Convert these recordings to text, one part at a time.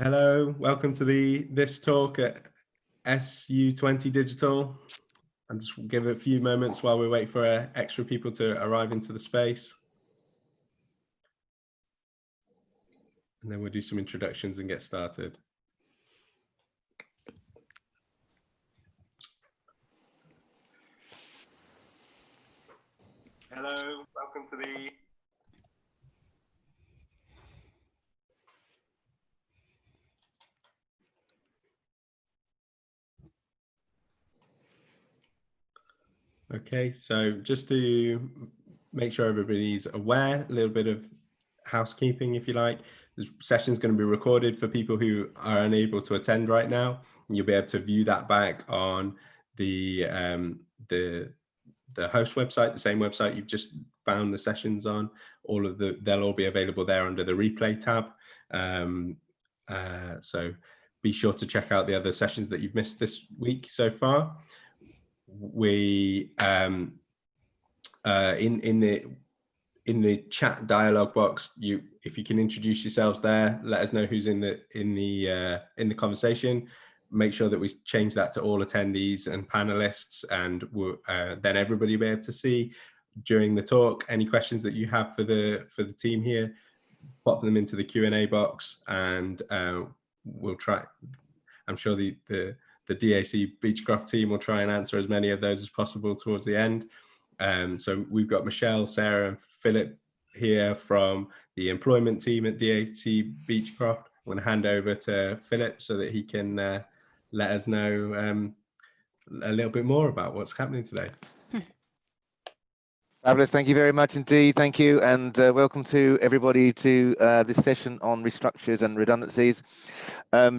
Hello, welcome to this talk at SU20 Digital. I'll just give it a few moments while we wait for extra people to arrive into the space. And then we'll do some introductions and get started. Hello, welcome to the... Okay, so just to make sure everybody's aware, a little bit of housekeeping, if you like. This session is going to be recorded for people who are unable to attend right now. And you'll be able to view that back on the host website, the same website you've just found the sessions on. They'll all be available there under the replay tab. So be sure to check out the other sessions that you've missed this week so far. We in the chat dialog box, if you can introduce yourselves there, let us know who's in the conversation. Make sure that we change that to all attendees and panelists, and then everybody will be able to see during the talk any questions that you have for the team here. Pop them into the Q&A box, and we'll try. I'm sure the DAC Beachcroft team will try and answer as many of those as possible towards the end. So we've got Michelle, Sarah, and Philip here from the employment team at DAC Beachcroft. I'm going to hand over to Philip so that he can let us know a little bit more about what's happening today. Fabulous. Thank you very much indeed. Thank you, and welcome to everybody to this session on restructures and redundancies.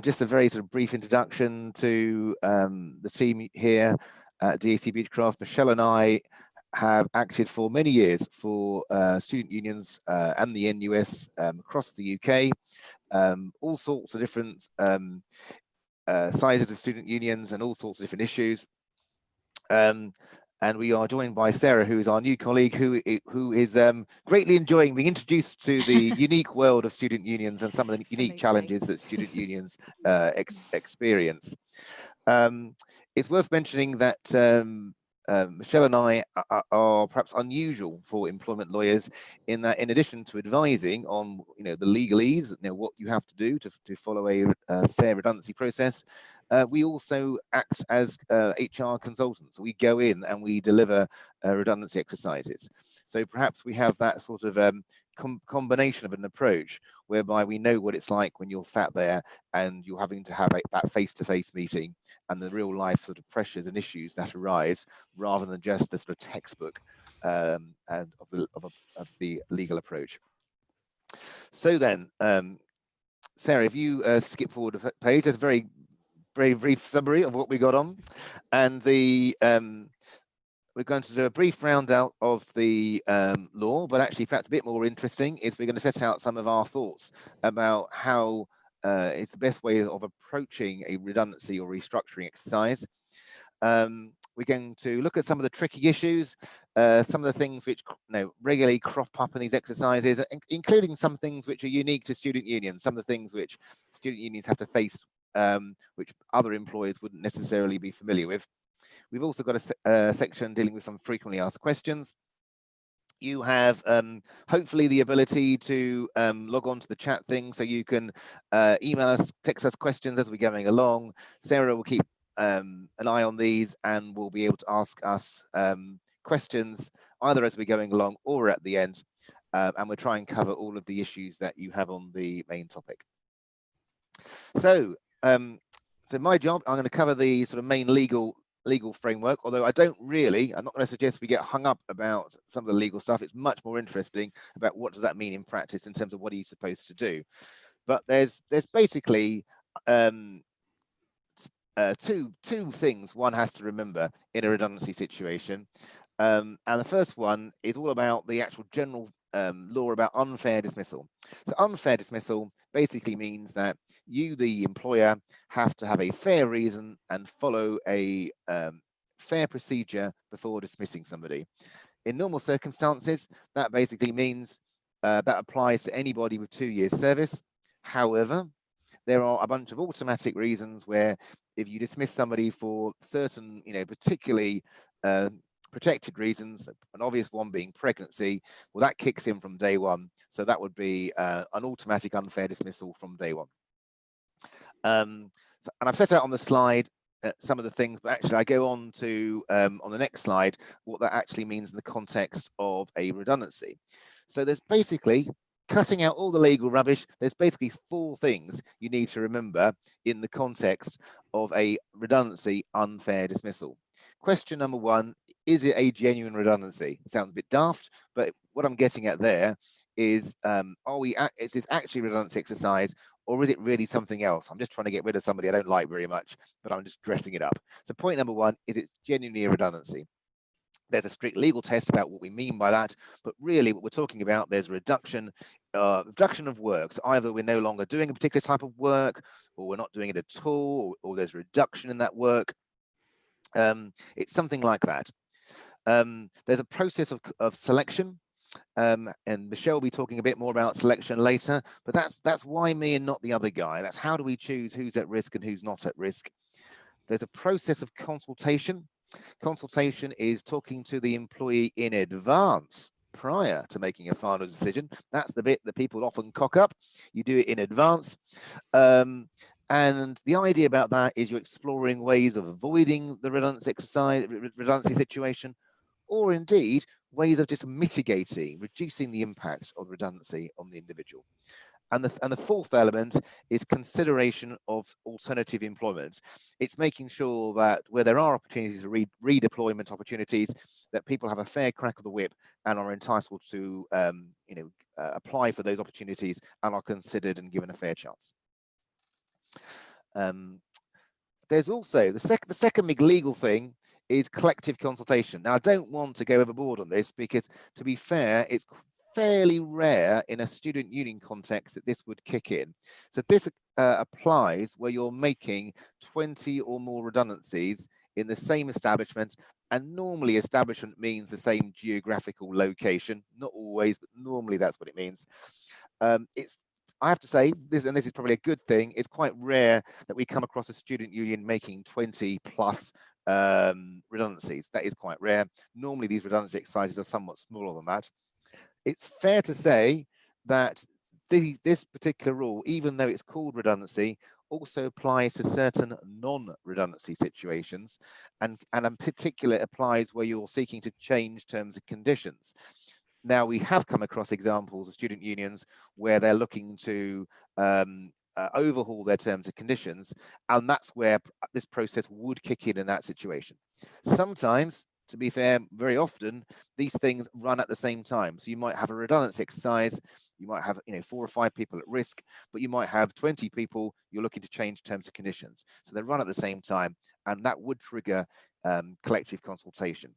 Just a very sort of brief introduction to the team here at DAC Beachcroft. Michelle and I have acted for many years for student unions and the NUS across the UK, all sorts of different sizes of student unions and all sorts of different issues. And we are joined by Sarah, who is our new colleague, who is greatly enjoying being introduced to the unique world of student unions and some of the unique challenges that student unions experience. It's worth mentioning that Michelle and I are perhaps unusual for employment lawyers in that, in addition to advising on the legalese, what you have to do to follow a fair redundancy process, we also act as HR consultants. We go in and we deliver redundancy exercises. So perhaps we have that sort of combination of an approach whereby we know what it's like when you're sat there and you're having to have that face-to-face meeting and the real life sort of pressures and issues that arise, rather than just the sort of textbook and of the legal approach. So then, Sarah, if you skip forward a page, there's a very brief summary of what we got on, and we're going to do a brief roundout of the law, but actually perhaps a bit more interesting is we're going to set out some of our thoughts about how it's the best way of approaching a redundancy or restructuring exercise. We're going to look at some of the tricky issues, some of the things which regularly crop up in these exercises, including some things which are unique to student unions, some of the things which student unions have to face, which other employers wouldn't necessarily be familiar with. We've also got a section dealing with some frequently asked questions. You have hopefully the ability to log on to the chat thing, so you can email us, text us questions as we're going along. Sarah will keep an eye on these and will be able to ask us questions either as we're going along or at the end, and we'll try and cover all of the issues that you have on the main topic. So my job, I'm going to cover the sort of main legal framework, although I'm not going to suggest we get hung up about some of the legal stuff. It's much more interesting about what does that mean in practice in terms of what are you supposed to do. But there's basically two things one has to remember in a redundancy situation, and the first one is all about the actual general law about unfair dismissal. So unfair dismissal basically means that you, the employer, have to have a fair reason and follow a fair procedure before dismissing somebody. In normal circumstances, that basically means that applies to anybody with 2 years service. However, there are a bunch of automatic reasons where if you dismiss somebody for certain, particularly protected reasons, an obvious one being pregnancy, well, that kicks in from day one. So that would be an automatic unfair dismissal from day one. And I've set out on the slide some of the things, but actually I go on to, on the next slide, what that actually means in the context of a redundancy. So there's basically, cutting out all the legal rubbish, there's basically 4 things you need to remember in the context of a redundancy unfair dismissal. Question number 1, is it a genuine redundancy? It sounds a bit daft, but what I'm getting at there is, is this actually a redundancy exercise, or is it really something else? I'm just trying to get rid of somebody I don't like very much, but I'm just dressing it up. So point number 1, is it genuinely a redundancy? There's a strict legal test about what we mean by that, but really what we're talking about, there's a reduction of work. So either we're no longer doing a particular type of work, or we're not doing it at all, or there's a reduction in that work. It's something like that. There's a process of selection, and Michelle will be talking a bit more about selection later, but that's why me and not the other guy. That's how do we choose who's at risk and who's not at risk. There's a process of consultation. Consultation is talking to the employee in advance prior to making a final decision. That's the bit that people often cock up. You do it in advance. And the idea about that is you're exploring ways of avoiding the redundancy situation, or indeed ways of just mitigating, reducing the impact of redundancy on the individual. And the 4th element is consideration of alternative employment. It's making sure that where there are opportunities, redeployment opportunities, that people have a fair crack of the whip and are entitled to apply for those opportunities and are considered and given a fair chance. There's also the second big legal thing is collective consultation. Now, I don't want to go overboard on this because, to be fair, it's fairly rare in a student union context that this would kick in. So this applies where you're making 20 or more redundancies in the same establishment, and normally establishment means the same geographical location. Not always, but normally that's what it means. I have to say, this is probably a good thing, it's quite rare that we come across a student union making 20 plus redundancies. That is quite rare. Normally these redundancy exercises are somewhat smaller than that. It's fair to say that this particular rule, even though it's called redundancy, also applies to certain non-redundancy situations, and in particular applies where you're seeking to change terms and conditions. Now, we have come across examples of student unions where they're looking to overhaul their terms and conditions, and that's where this process would kick in that situation. Sometimes, to be fair, very often, these things run at the same time. So you might have a redundancy exercise, you might have 4 or 5 people at risk, but you might have 20 people you're looking to change terms and conditions. So they run at the same time, and that would trigger collective consultation.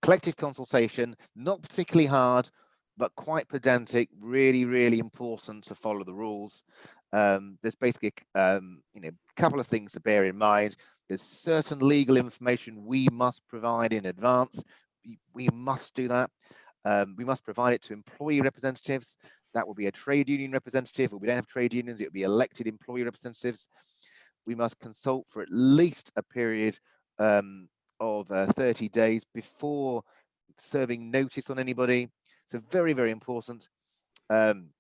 Collective consultation, not particularly hard, but quite pedantic, really, really important to follow the rules. There's basically a couple of things to bear in mind. There's certain legal information we must provide in advance. We must do that. We must provide it to employee representatives. That will be a trade union representative, or we don't have trade unions, it will be elected employee representatives. We must consult for at least a period of 30 days before serving notice on anybody. So very, very important. And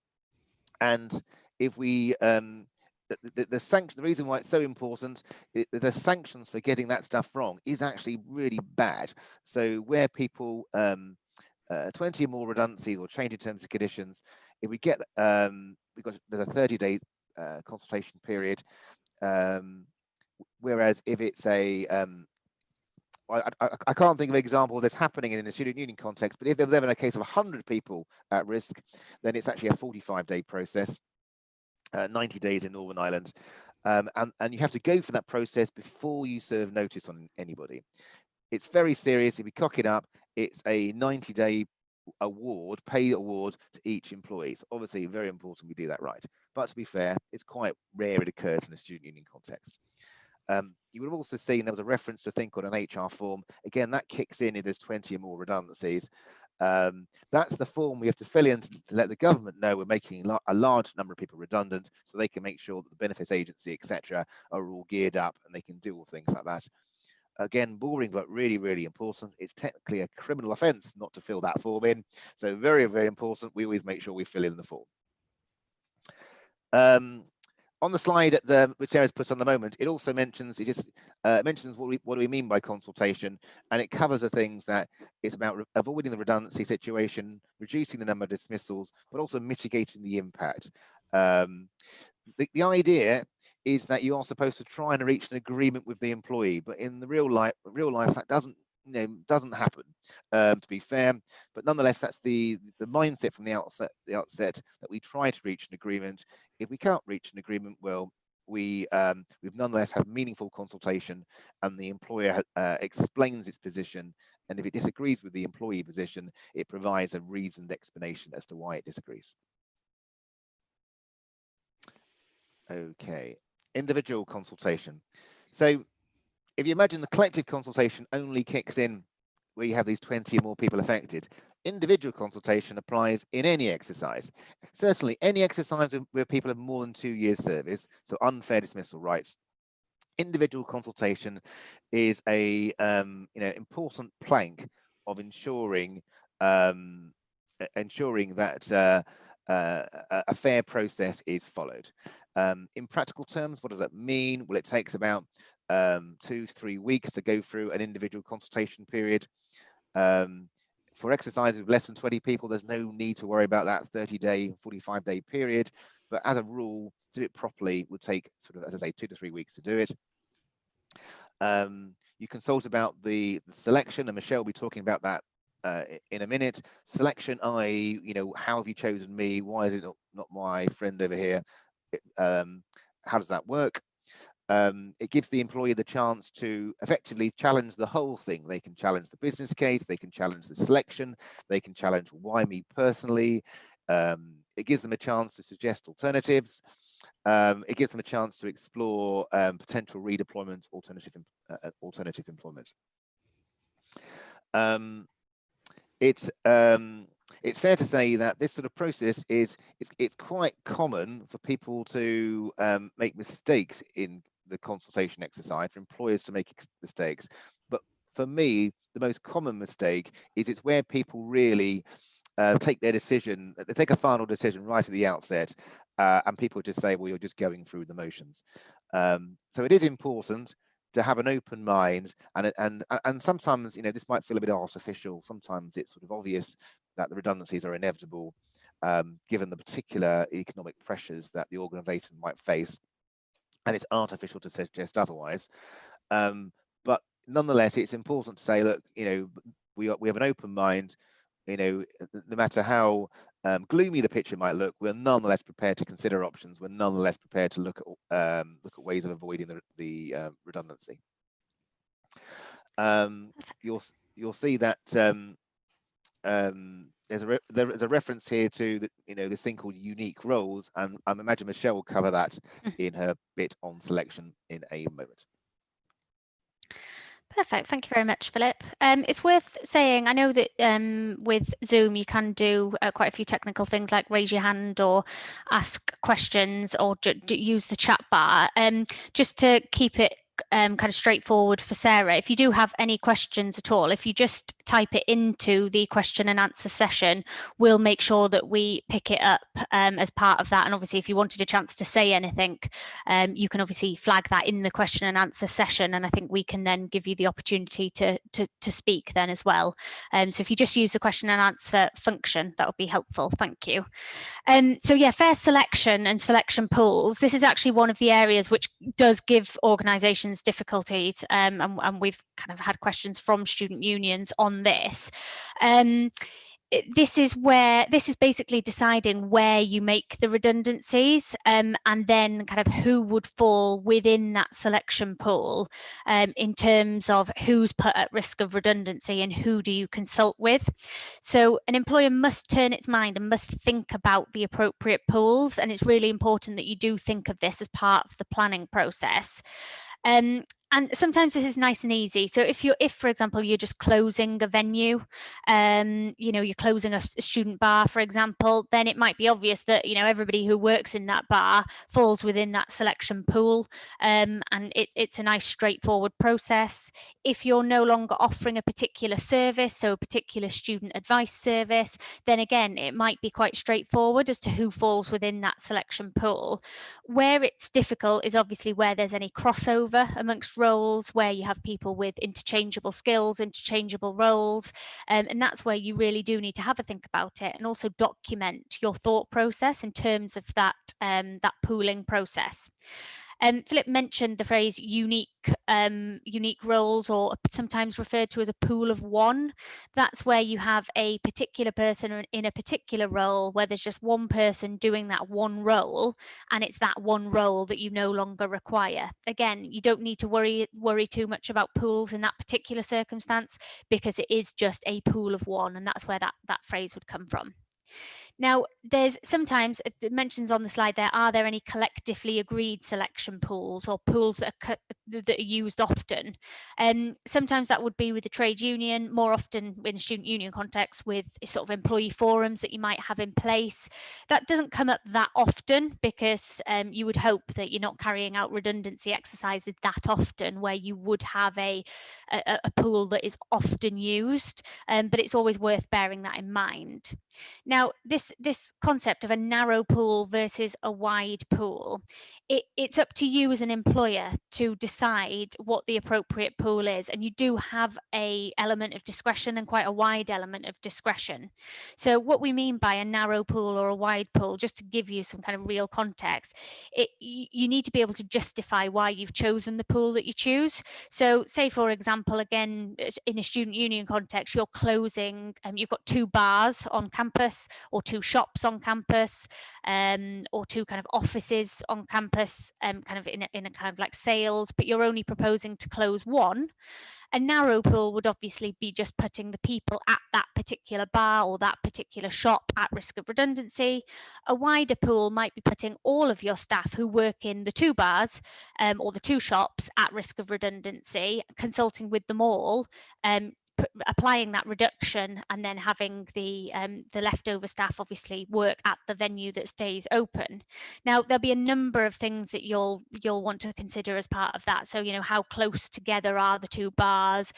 if we the reason why it's so important, the sanctions for getting that stuff wrong is actually really bad. So where people 20 or more redundancies or change in terms and conditions, if we get because there's a 30-day consultation period, whereas if it's a I can't think of an example that's happening in a student union context, but if there's ever a case of 100 people at risk, then it's actually a 45-day process, 90 days in Northern Ireland. And you have to go for that process before you serve notice on anybody. It's very serious. If we cock it up, it's a 90-day pay award to each employee. So obviously very important we do that right. But to be fair, it's quite rare it occurs in a student union context. You would have also seen there was a reference to a thing called an HR form. Again, that kicks in if there's 20 or more redundancies. That's the form we have to fill in to let the government know we're making a large number of people redundant, so they can make sure that the benefits agency, etc., are all geared up and they can do all things like that. Again, boring, but really, really important. It's technically a criminal offence not to fill that form in. So very, very important. We always make sure we fill in the form. On the slide which Sarah's put on the moment, it also mentions, mentions what do we mean by consultation, and it covers the things that it's about avoiding the redundancy situation, reducing the number of dismissals, but also mitigating the impact. The idea is that you are supposed to try and reach an agreement with the employee, but in the real life that doesn't happen, to be fair. But nonetheless, that's the mindset from the outset that we try to reach an agreement. If we can't reach an agreement, well, we've nonetheless have meaningful consultation, and the employer explains its position, and if it disagrees with the employee position, it provides a reasoned explanation as to why it disagrees. Okay, individual consultation. So if you imagine the collective consultation only kicks in where you have these 20 or more people affected, individual consultation applies in any exercise. Certainly any exercise where people have more than 2 years service, so unfair dismissal rights. Individual consultation is a important plank of ensuring that a fair process is followed. In practical terms, what does that mean? Well, it takes about 2 to 3 weeks to go through an individual consultation period. For exercises with less than 20 people, there's no need to worry about that 30-day, 45-day period. But as a rule, to do it properly would take sort of, as I say, 2 to 3 weeks to do it. You consult about the selection, and Michelle will be talking about that in a minute. Selection, i.e., how have you chosen me? Why is it not my friend over here? How does that work? It gives the employee the chance to effectively challenge the whole thing. They can challenge the business case, they can challenge the selection, they can challenge why me personally. It gives them a chance to suggest alternatives. It gives them a chance to explore potential redeployment, alternative employment. It's fair to say that this sort of process it's quite common for people to make mistakes in the consultation exercise, for employers to make mistakes. But for me, the most common mistake is it's where people really take their decision, they take a final decision right at the outset, and people just say, well, you're just going through the motions. So it is important to have an open mind, and sometimes this might feel a bit artificial. Sometimes it's sort of obvious that the redundancies are inevitable, given the particular economic pressures that the organisation might face, and it's artificial to suggest otherwise. But nonetheless, it's important to say, look, we have an open mind. No matter how gloomy the picture might look, we're nonetheless prepared to consider options. We're nonetheless prepared to look at ways of avoiding the redundancy. You'll see that there's a reference here to this thing called unique roles, and I imagine Michelle will cover that in her bit on selection in a moment. Perfect. Thank you very much, Philip. It's worth saying, I know that with Zoom, you can do quite a few technical things like raise your hand or ask questions or use the chat bar. Just to keep it kind of straightforward for Sarah, if you do have any questions at all, if you just type it into the question and answer session, we'll make sure that we pick it up as part of that. And obviously, if you wanted a chance to say anything, you can obviously flag that in the question and answer session, and I think we can then give you the opportunity to speak then as well. So if you just use the question and answer function, that would be helpful. Thank you. So yeah, fair selection and selection pools. This is actually one of the areas which does give organisations difficulties, and we've kind of had questions from student unions on this. This is basically deciding where you make the redundancies, and then kind of who would fall within that selection pool, in terms of who's put at risk of redundancy and who do you consult with. So an employer must turn its mind and must think about the appropriate pools, and it's really important that you do think of this as part of the planning process. And sometimes this is nice and easy. So if for example you're just closing a venue, you're closing a student bar, for example, then it might be obvious that everybody who works in that bar falls within that selection pool, and it's a nice straightforward process. If you're no longer offering a particular service, so a particular student advice service, then again it might be quite straightforward as to who falls within that selection pool. Where it's difficult is obviously where there's any crossover amongst roles, where you have people with interchangeable skills, interchangeable roles, and that's where you really do need to have a think about it and also document your thought process in terms of that pooling process. Philip mentioned the phrase unique roles, or sometimes referred to as a pool of one. That's where you have a particular person in a particular role where there's just one person doing that one role, and it's that one role that you no longer require. Again, you don't need to worry too much about pools in that particular circumstance, because it is just a pool of one, and that's where that phrase would come from. Now, there's sometimes, it mentions on the slide there, are there any collectively agreed selection pools or pools that are used often? Sometimes that would be with the trade union, more often in student union context with sort of employee forums that you might have in place. That doesn't come up that often, because you would hope that you're not carrying out redundancy exercises that often where you would have a pool that is often used, but it's always worth bearing that in mind. Now, this concept of a narrow pool versus a wide pool, it's up to you as an employer to decide what the appropriate pool is, and you do have an element of discretion, and quite a wide element of discretion. So what we mean by a narrow pool or a wide pool, just to give you some kind of real context, you need to be able to justify why you've chosen the pool that you choose. So say, for example, again, in a student union context, you're closing, you've got 2 bars on campus, or 2 shops on campus, or 2 kind of offices on campus, kind of in a kind of like sales, but you're only proposing to close 1. A narrow pool would obviously be just putting the people at that particular bar or that particular shop at risk of redundancy. A wider pool might be putting all of your staff who work in the 2 bars or the 2 shops at risk of redundancy, consulting with them all, applying that reduction, and then having the leftover staff obviously work at the venue that stays open. Now, there'll be a number of things that you'll want to consider as part of that. So, how close together are the 2 bars?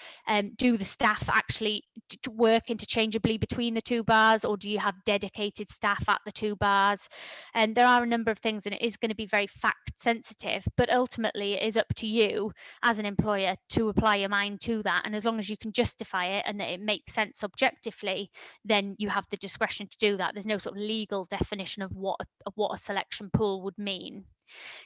Do the staff actually work interchangeably between the 2 bars, or do you have dedicated staff at the 2 bars? And there are a number of things, and it is going to be very fact sensitive, but ultimately it is up to you as an employer to apply your mind to that. And as long as you can justify it and that it makes sense objectively, then you have the discretion to do that. There's no sort of legal definition of what a selection pool would mean.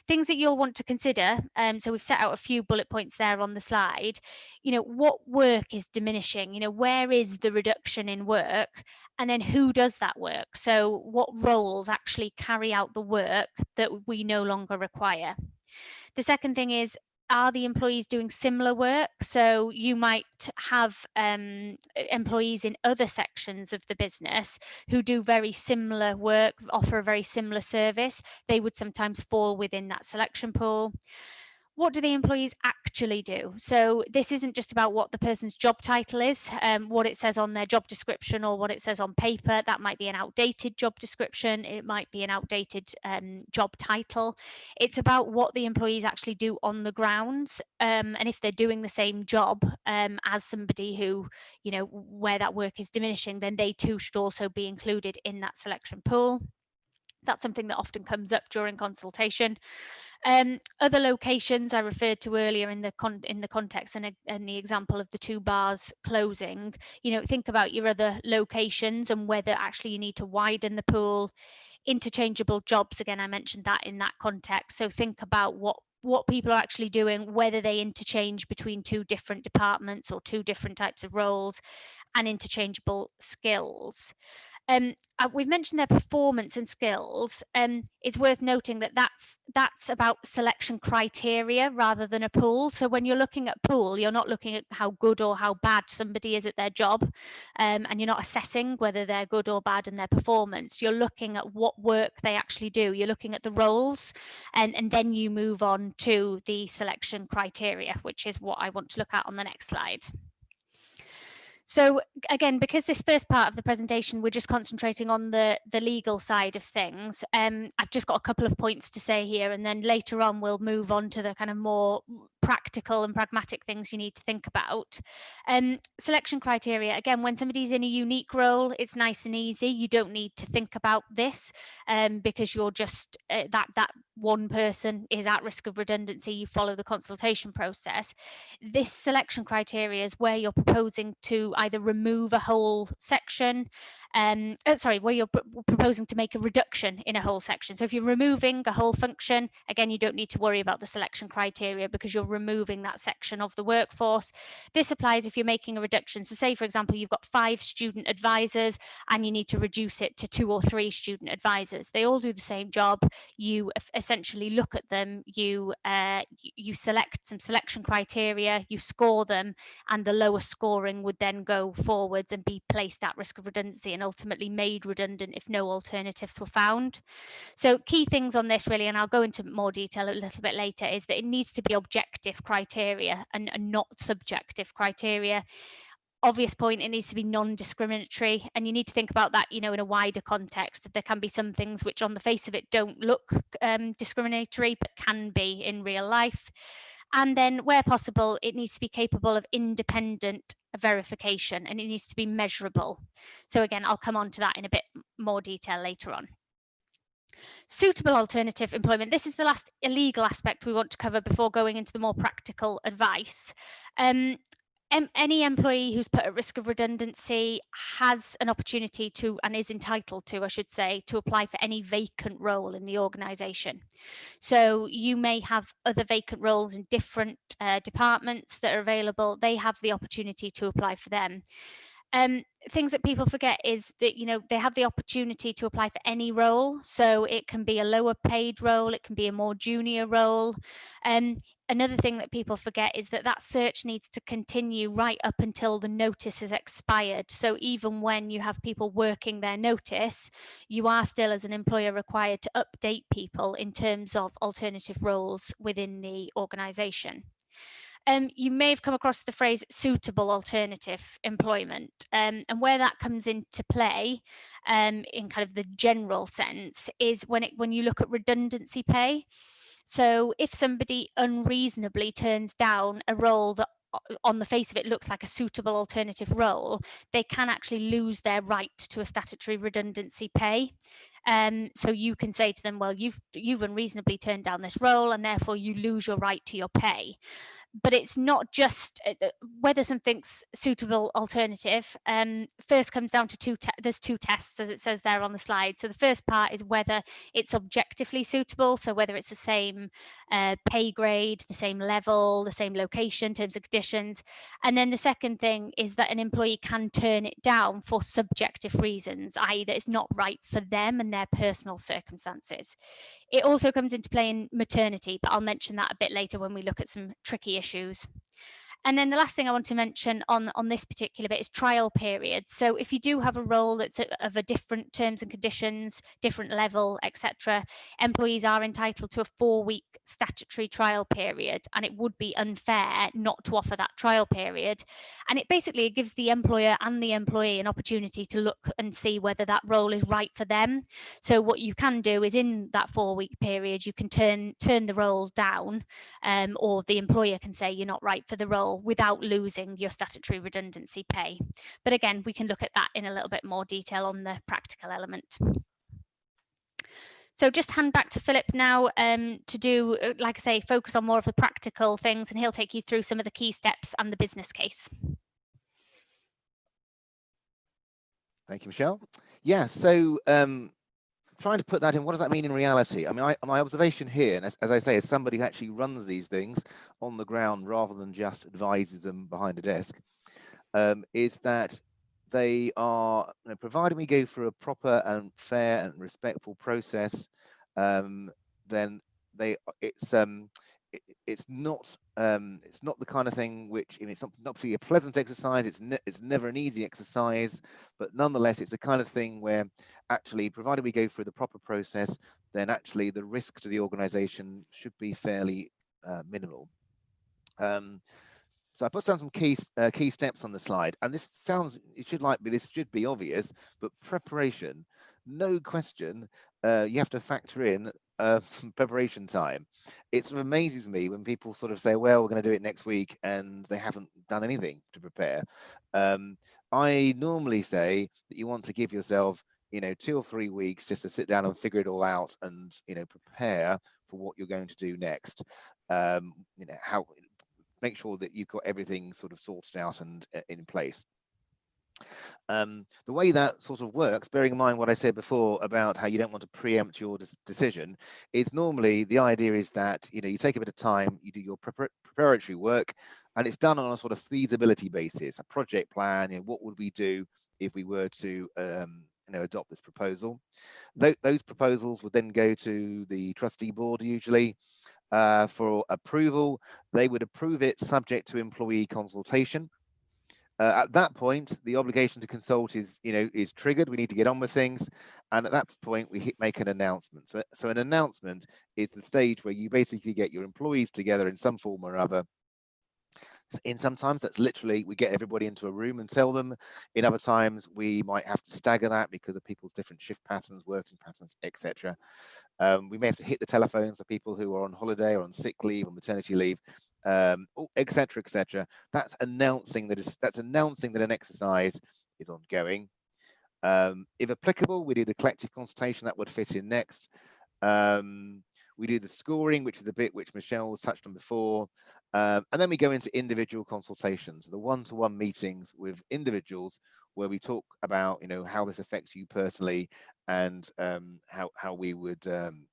Things that you'll want to consider, so we've set out a few bullet points there on the slide. What work is diminishing? Where is the reduction in work? And then who does that work? So what roles actually carry out the work that we no longer require? The second thing is, are the employees doing similar work? So you might have employees in other sections of the business who do very similar work, offer a very similar service. They would sometimes fall within that selection pool. What do the employees actually do? So this isn't just about what the person's job title is, what it says on their job description or what it says on paper. That might be an outdated job description. It might be an outdated job title. It's about what the employees actually do on the grounds, and if they're doing the same job as somebody who, where that work is diminishing, then they too should also be included in that selection pool. That's something that often comes up during consultation. Other locations I referred to earlier in the context and the example of the 2 bars closing. Think about your other locations and whether actually you need to widen the pool. Interchangeable jobs, again, I mentioned that in that context. So think about what people are actually doing, whether they interchange between 2 different departments or 2 different types of roles, and interchangeable skills. We've mentioned their performance and skills. It's worth noting that that's about selection criteria rather than a pool. So when you're looking at pool, you're not looking at how good or how bad somebody is at their job, and you're not assessing whether they're good or bad in their performance. You're looking at what work they actually do. You're looking at the roles, and then you move on to the selection criteria, which is what I want to look at on the next slide. So again, because this first part of the presentation, we're just concentrating on the legal side of things, I've just got a couple of points to say here, and then later on we'll move on to the kind of more practical and pragmatic things you need to think about. Selection criteria, again, when somebody's in a unique role, it's nice and easy. You don't need to think about this because you're just, that one person is at risk of redundancy, you follow the consultation process. This selection criteria is where you're proposing to either remove a whole section, where you're proposing to make a reduction in a whole section. So if you're removing a whole function, again, you don't need to worry about the selection criteria because you're removing that section of the workforce. This applies if you're making a reduction. So say, for example, you've got 5 student advisors and you need to reduce it to 2 or 3 student advisors. They all do the same job. You essentially look at them, you select some selection criteria, you score them, and the lower scoring would then go forwards and be placed at risk of redundancy and ultimately made redundant if no alternatives were found. So key things on this really, and I'll go into more detail a little bit later, is that it needs to be objective criteria and not subjective criteria. Obvious point, it needs to be non-discriminatory, and you need to think about that, in a wider context. There can be some things which on the face of it don't look discriminatory but can be in real life. And then where possible, it needs to be capable of independent verification, and it needs to be measurable. So again, I'll come on to that in a bit more detail later on. Suitable alternative employment. This is the last illegal aspect we want to cover before going into the more practical advice. Any employee who's put at risk of redundancy has an opportunity to, and is entitled to, I should say, to apply for any vacant role in the organisation. So you may have other vacant roles in different departments that are available. They have the opportunity to apply for them. Things that people forget is that, they have the opportunity to apply for any role. So it can be a lower paid role, it can be a more junior role. Another thing that people forget is that search needs to continue right up until the notice has expired. So even when you have people working their notice, you are still as an employer required to update people in terms of alternative roles within the organisation. You may have come across the phrase suitable alternative employment, and where that comes into play in kind of the general sense is when you look at redundancy pay. So if somebody unreasonably turns down a role that on the face of it looks like a suitable alternative role, they can actually lose their right to a statutory redundancy pay. So you can say to them, well, you've unreasonably turned down this role and therefore you lose your right to your pay. But it's not just whether something's suitable alternative. First comes down to there's 2 tests, as it says there on the slide. So the first part is whether it's objectively suitable, so whether it's the same pay grade, the same level, the same location, terms and conditions. And then the second thing is that an employee can turn it down for subjective reasons, i.e. that it's not right for them and their personal circumstances. It also comes into play in maternity, but I'll mention that a bit later when we look at some tricky issues. And then the last thing I want to mention on this particular bit is trial periods. So if you do have a role that's of a different terms and conditions, different level, etc., employees are entitled to a 4-week statutory trial period, and it would be unfair not to offer that trial period. And it basically gives the employer and the employee an opportunity to look and see whether that role is right for them. So what you can do is in that 4-week period, you can turn the role down, or the employer can say you're not right for the role without losing your statutory redundancy pay. But again, we can look at that in a little bit more detail on the practical element. So just hand back to Philip now to do, like I say, focus on more of the practical things, and he'll take you through some of the key steps and the business case. Thank you, Michelle. Yeah, so trying to put that in, what does that mean in reality? I mean, my observation here, and as I say, as somebody who actually runs these things on the ground rather than just advises them behind a desk, is that they are, provided we go through a proper and fair and respectful process, then it's not the kind of thing which, it's not particularly a pleasant exercise. It's never an easy exercise, but nonetheless, it's the kind of thing where actually, provided we go through the proper process, then actually the risk to the organization should be fairly minimal. So I put down some key steps on the slide, and this should be obvious, but preparation, no question, you have to factor in some preparation time. It sort of amazes me when people sort of say, well, we're going to do it next week, and they haven't done anything to prepare. I normally say that you want to give yourself 2 or 3 weeks just to sit down and figure it all out and prepare for what you're going to do next. Make sure that you've got everything sort of sorted out and in place. The way that sort of works, bearing in mind what I said before about how you don't want to preempt your decision, is normally the idea is that you take a bit of time, you do your preparatory work, and it's done on a sort of feasibility basis, a project plan. What would we do if we were to adopt this proposal? Those proposals would then go to the trustee board usually for approval. They would approve it subject to employee consultation. At that point, the obligation to consult is triggered. We need to get on with things, and at that point, we make an announcement. So an announcement is the stage where you basically get your employees together in some form or other. Sometimes that's literally we get everybody into a room and tell them. In other times, we might have to stagger that because of people's different shift patterns, working patterns, etc. We may have to hit the telephones for people who are on holiday or on sick leave or maternity leave, etc., etc. That's announcing that an exercise is ongoing. If applicable, we do the collective consultation. That would fit in next. We do the scoring, which is the bit which Michelle has touched on before. And then we go into individual consultations, the one-to-one meetings with individuals where we talk about, how this affects you personally and how we would, and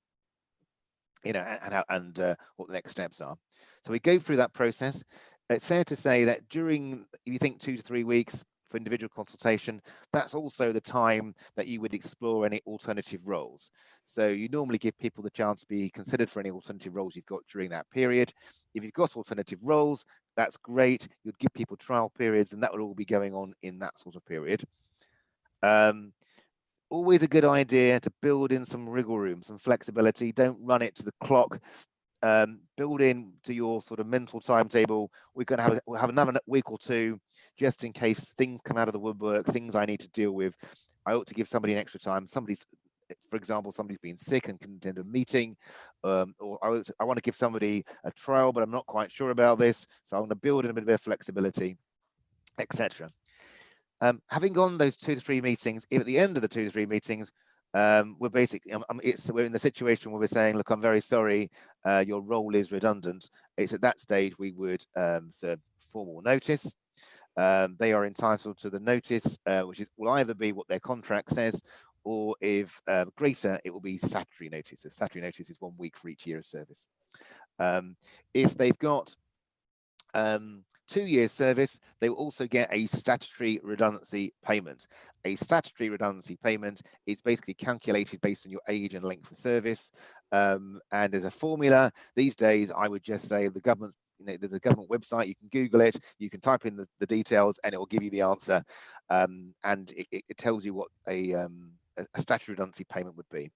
what the next steps are. So we go through that process. It's fair to say that if you think 2 to 3 weeks for individual consultation, that's also the time that you would explore any alternative roles. So you normally give people the chance to be considered for any alternative roles you've got during that period. If you've got alternative roles, that's great. You'd give people trial periods, and that would all be going on in that sort of period. Always a good idea to build in some wriggle room, some flexibility. Don't run it to the clock. Build in to your sort of mental timetable. We'll have another week or two just in case things come out of the woodwork, things I need to deal with. I ought to give somebody an extra time. For example, somebody's been sick and couldn't attend a meeting, or I want to give somebody a trial, but I'm not quite sure about this, so I'm going to build in a bit of flexibility, etc. Having gone those 2 to 3 meetings, if at the end of the 2 to 3 meetings, we're basically, we're in the situation where we're saying, look, I'm very sorry, your role is redundant. It's at that stage we would serve formal notice. They are entitled to the notice, which will either be what their contract says, or if greater, it will be statutory notice. So statutory notice is 1 week for each year of service. If they've got 2 years service, they will also get a statutory redundancy payment. A statutory redundancy payment is basically calculated based on your age and length of service. And there's a formula. These days, I would just say the government, the government website, you can Google it, you can type in the details, and it will give you the answer. And it tells you what a statutory redundancy payment would be.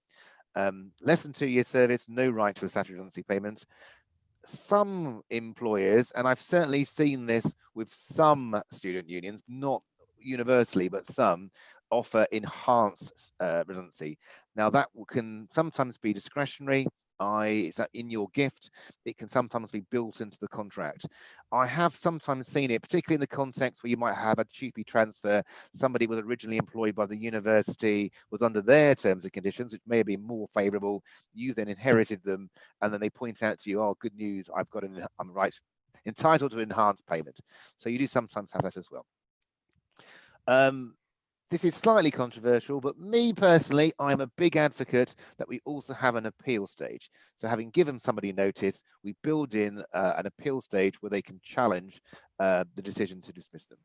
Less than 2 years service, no right to a statutory redundancy payment. Some employers, and I've certainly seen this with some student unions, not universally, but some, offer enhanced redundancy. Now that can sometimes be discretionary. Is that in your gift? It can sometimes be built into the contract. I have sometimes seen it, particularly in the context where you might have a cheapy transfer. Somebody was originally employed by the university, was under their terms and conditions, which may have been more favourable. You then inherited them, and then they point out to you, "Oh, good news! I'm entitled to enhanced payment." So you do sometimes have that as well. This is slightly controversial, but me personally, I'm a big advocate that we also have an appeal stage. So having given somebody notice, we build in an appeal stage where they can challenge the decision to dismiss them.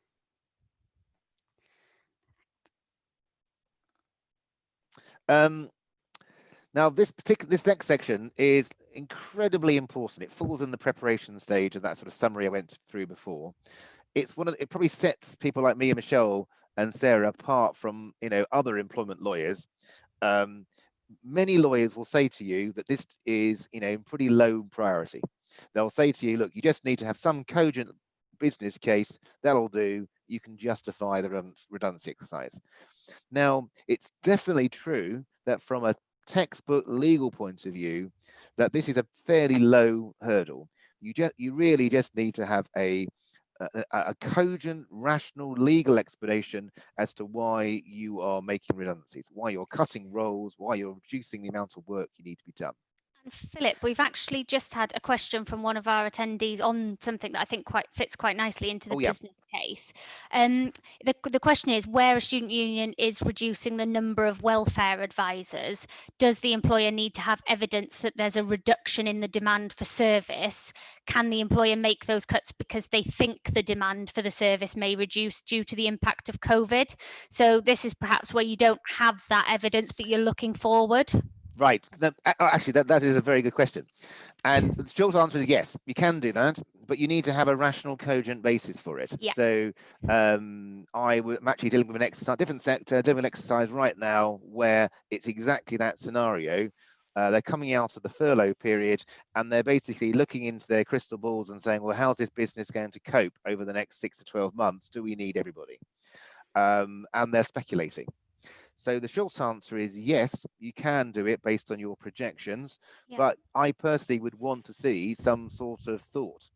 Now, this next section is incredibly important. It falls in the preparation stage of that sort of summary I went through before. It's it probably sets people like me and Michelle and Sarah apart from, other employment lawyers. Many lawyers will say to you that this is, pretty low priority. They'll say to you, look, you just need to have some cogent business case, that'll do, you can justify the redundancy exercise. Now, it's definitely true that from a textbook legal point of view, that this is a fairly low hurdle. You really just need to have a cogent, rational legal explanation as to why you are making redundancies, why you're cutting roles, why you're reducing the amount of work you need to be done. And Philip, we've actually just had a question from one of our attendees on something that I think fits quite nicely into the business case. The question is, where a student union is reducing the number of welfare advisors, does the employer need to have evidence that there's a reduction in the demand for service? Can the employer make those cuts because they think the demand for the service may reduce due to the impact of COVID? So this is perhaps where you don't have that evidence, but you're looking forward. Right. Actually, that is a very good question. And the short answer is yes, you can do that, but you need to have a rational, cogent basis for it. Yeah. So I'm actually dealing with an exercise, different sector, doing an exercise right now where it's exactly that scenario. They're coming out of the furlough period and they're basically looking into their crystal balls and saying, well, how's this business going to cope over the next 6 to 12 months? Do we need everybody? And they're speculating. So the short answer is yes, you can do it based on your projections, but I personally would want to see some sort of thought,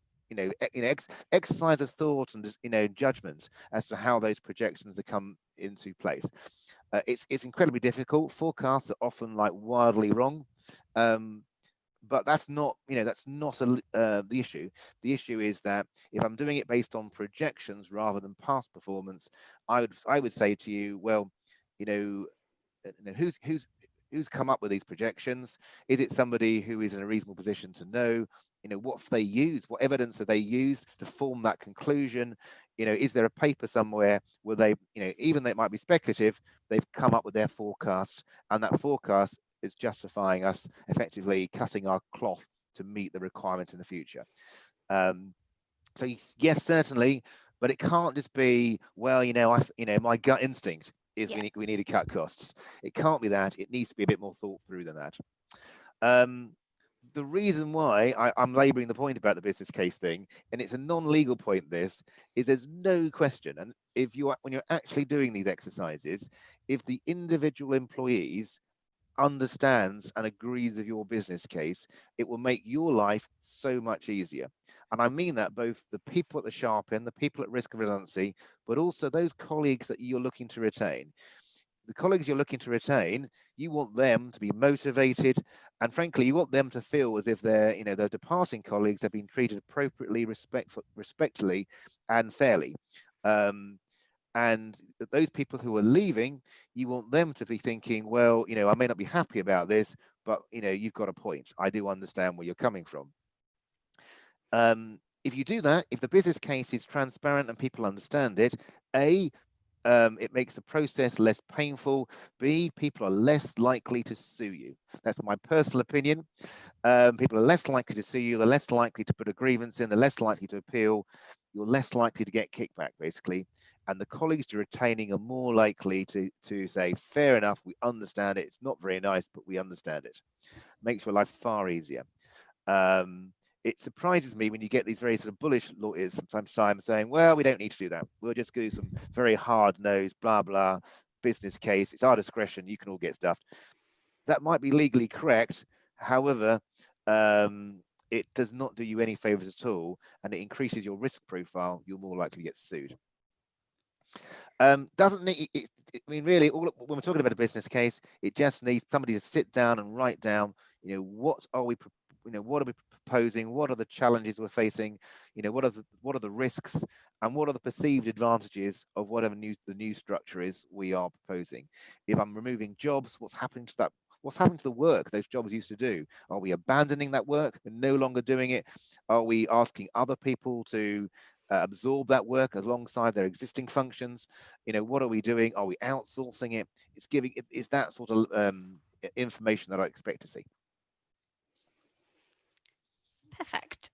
exercise of thought and judgment as to how those projections are come into place. It's incredibly difficult. Forecasts are often wildly wrong, but that's not the issue. The issue is that if I'm doing it based on projections rather than past performance, I would say to you, well, who's come up with these projections? Is it somebody who is in a reasonable position to know, what they use, what evidence have they used to form that conclusion? Is there a paper somewhere where they, even though it might be speculative, they've come up with their forecast, and that forecast is justifying us effectively cutting our cloth to meet the requirement in the future. So yes, certainly, but it can't just be, well, my gut instinct is we need to cut costs. It can't be that. It needs to be a bit more thought through than that. The reason why I'm laboring the point about the business case thing, and it's a non-legal point, this is there's no question. And when you're actually doing these exercises, if the individual employees understands and agrees with your business case, it will make your life so much easier. And I mean that both the people at the sharp end, the people at risk of redundancy, but also those colleagues that you're looking to retain. The colleagues you're looking to retain, you want them to be motivated, and frankly, you want them to feel as if their departing colleagues have been treated appropriately, respectfully, and fairly. And those people who are leaving, you want them to be thinking, well, I may not be happy about this, but you've got a point. I do understand where you're coming from. If you do that, if the business case is transparent and people understand it, A, it makes the process less painful. B, people are less likely to sue you. That's my personal opinion. People are less likely to sue you. They're less likely to put a grievance in. They're less likely to appeal. You're less likely to get kickback, basically. And the colleagues you're retaining are more likely to say, fair enough, we understand it. It's not very nice, but we understand it. Makes your life far easier. It surprises me when you get these very sort of bullish lawyers sometimes saying, well, we don't need to do that. We'll just do some very hard-nosed, blah, blah, business case. It's our discretion. You can all get stuffed. That might be legally correct. However, it does not do you any favors at all, and it increases your risk profile. You're more likely to get sued. Doesn't need, I mean, really, when we're talking about a business case, it just needs somebody to sit down and write down, what are we proposing? What are the challenges we're facing? What are the risks, and what are the perceived advantages of whatever the new structure is we are proposing? If I'm removing jobs, what's happening to that? What's happening to the work those jobs used to do? Are we abandoning that work? We're no longer doing it? Are we asking other people to absorb that work alongside their existing functions? You know, what are we doing? Are we outsourcing it? It's that sort of information that I expect to see. Perfect.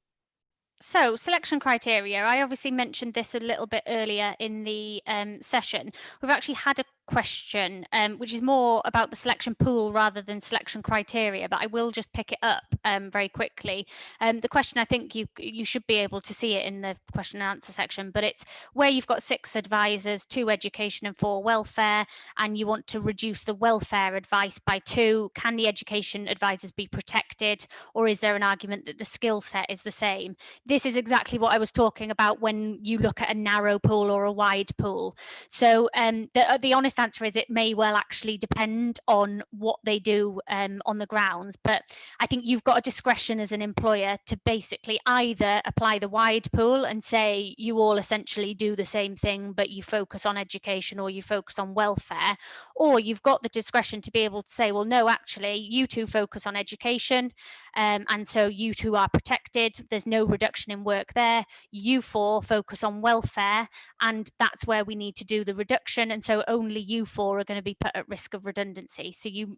So selection criteria, I obviously mentioned this a little bit earlier in the session. We've actually had a question, which is more about the selection pool rather than selection criteria, but I will just pick it up very quickly. The question, I think you should be able to see it in the question and answer section, but it's where you've got 6 advisors, 2 education and 4 welfare, and you want to reduce the welfare advice by 2. Can the education advisors be protected, or is there an argument that the skill set is the same? This is exactly what I was talking about when you look at a narrow pool or a wide pool. So the honest answer is it may well actually depend on what they do on the grounds, but I think you've got a discretion as an employer to basically either apply the wide pool and say you all essentially do the same thing, but you focus on education or you focus on welfare, or you've got the discretion to be able to say, well, no, actually, you 2 focus on education, and so you 2 are protected. There's no reduction in work there. You 4 focus on welfare, and that's where we need to do the reduction, and so only you 4 are going to be put at risk of redundancy. So you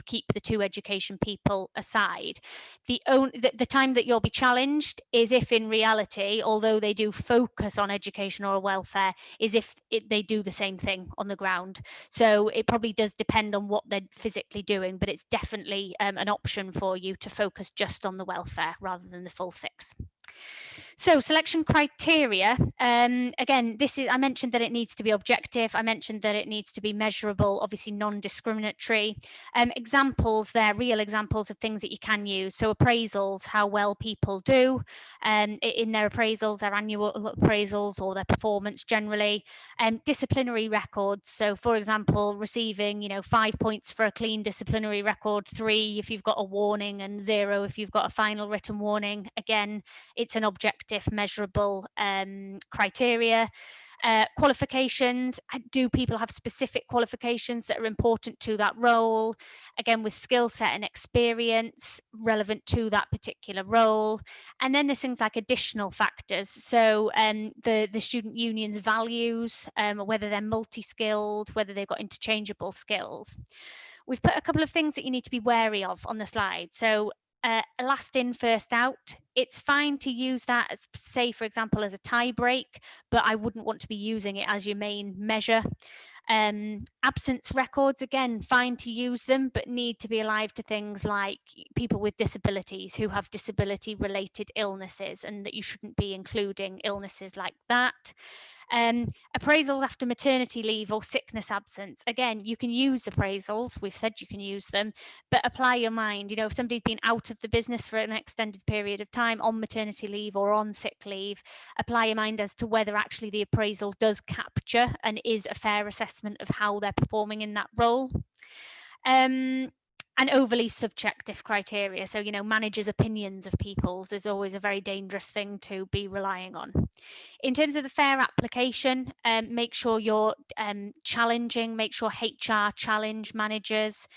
keep the 2 education people aside. The time that you'll be challenged is if in reality, although they do focus on education or welfare, is if they do the same thing on the ground. So it probably does depend on what they're physically doing, but it's definitely an option for you to focus just on the welfare rather than the full 6. So selection criteria, again, I mentioned that it needs to be objective. I mentioned that it needs to be measurable, obviously non-discriminatory. Examples there, real examples of things that you can use. So appraisals, how well people do in their appraisals, their annual appraisals or their performance generally. Disciplinary records. So for example, receiving 5 points for a clean disciplinary record, 3 if you've got a warning, and 0 if you've got a final written warning. Again, it's an objective measurable criteria. Qualifications, do people have specific qualifications that are important to that role? Again, with skill set and experience relevant to that particular role. And then there's things like additional factors. So the student union's values, whether they're multi-skilled, whether they've got interchangeable skills. We've put a couple of things that you need to be wary of on the slide. So last in, first out. It's fine to use that as, say, for example, as a tie break, but I wouldn't want to be using it as your main measure. Absence records, again, fine to use them, but need to be alive to things like people with disabilities who have disability related illnesses, and that you shouldn't be including illnesses like that. Appraisals after maternity leave or sickness absence. Again, you can use appraisals. We've said you can use them, but apply your mind. If somebody's been out of the business for an extended period of time on maternity leave or on sick leave, apply your mind as to whether actually the appraisal does capture and is a fair assessment of how they're performing in that role. And overly subjective criteria. So, managers' opinions of people's is always a very dangerous thing to be relying on. In terms of the fair application, make sure you're challenging, make sure HR challenge managers,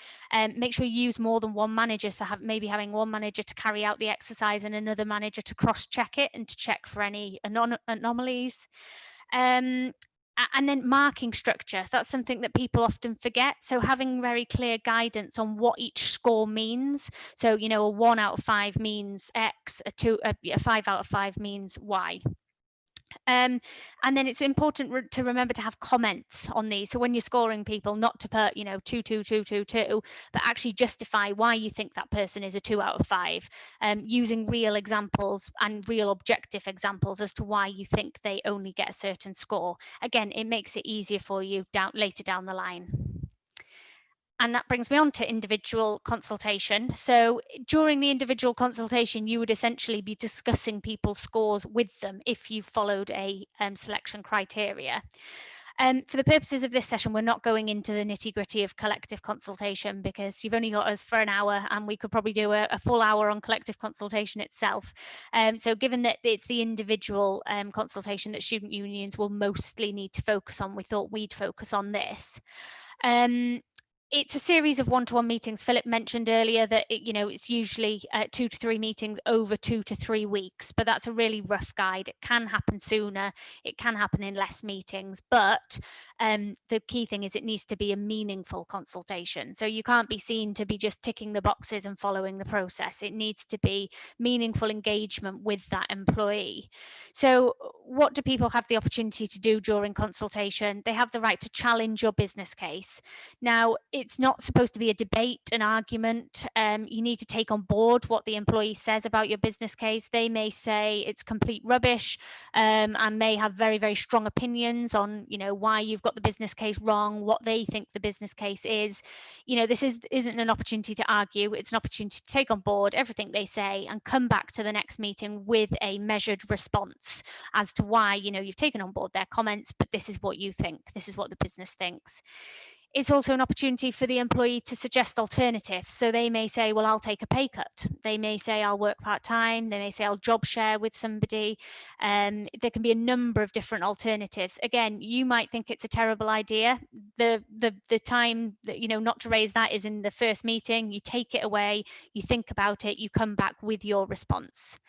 make sure you use more than one manager, so maybe having one manager to carry out the exercise and another manager to cross-check it and to check for any anomalies. And then marking structure, that's something that people often forget. So having very clear guidance on what each score means. So, a 1 out of 5 means X, a 5 out of 5 means Y. And then it's important to remember to have comments on these. So when you're scoring people, not to put 2, 2, 2, 2, 2, but actually justify why you think that person is a 2 out of 5, using real examples and real objective examples as to why you think they only get a certain score. Again, it makes it easier for you later down the line. And that brings me on to individual consultation. So during the individual consultation, you would essentially be discussing people's scores with them if you followed a selection criteria. For the purposes of this session, we're not going into the nitty-gritty of collective consultation because you've only got us for an hour, and we could probably do a full hour on collective consultation itself. So given that it's the individual consultation that student unions will mostly need to focus on, we thought we'd focus on this. It's a series of one-to-one meetings. Philip mentioned earlier that it's usually 2 to 3 meetings over 2 to 3 weeks, but that's a really rough guide. It can happen sooner, it can happen in less meetings, but the key thing is it needs to be a meaningful consultation. So you can't be seen to be just ticking the boxes and following the process. It needs to be meaningful engagement with that employee. So what do people have the opportunity to do during consultation? They have the right to challenge your business case. Now, it's not supposed to be a debate, an argument. You need to take on board what the employee says about your business case. They may say it's complete rubbish, and may have very, very strong opinions on, why you've got the business case wrong, what they think the business case is. This isn't an opportunity to argue. It's an opportunity to take on board everything they say and come back to the next meeting with a measured response as to why, you've taken on board their comments, but this is what you think. This is what the business thinks. It's also an opportunity for the employee to suggest alternatives. So they may say, well, I'll take a pay cut. They may say, I'll work part-time. They may say, I'll job share with somebody. There can be a number of different alternatives. Again, you might think it's a terrible idea. The time that, not to raise that is in the first meeting. You take it away, you think about it, you come back with your response.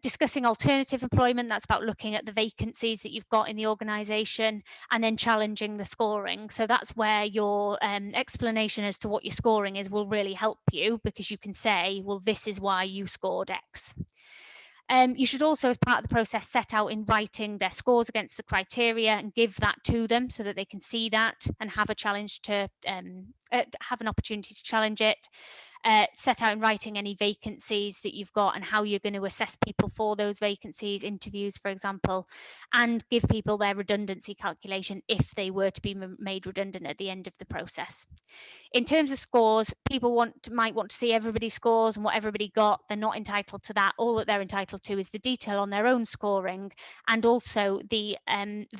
Discussing alternative employment, that's about looking at the vacancies that you've got in the organisation and then challenging the scoring. So that's where your explanation as to what your scoring is will really help you, because you can say, well, this is why you scored X. You should also, as part of the process, set out in writing their scores against the criteria and give that to them so that they can see that and have a challenge to have an opportunity to challenge it. Set out in writing any vacancies that you've got and how you're going to assess people for those vacancies, interviews, for example, and give people their redundancy calculation if they were to be made redundant at the end of the process. In terms of scores, people might want to see everybody's scores and what everybody got. They're not entitled to that. All that they're entitled to is the detail on their own scoring and also the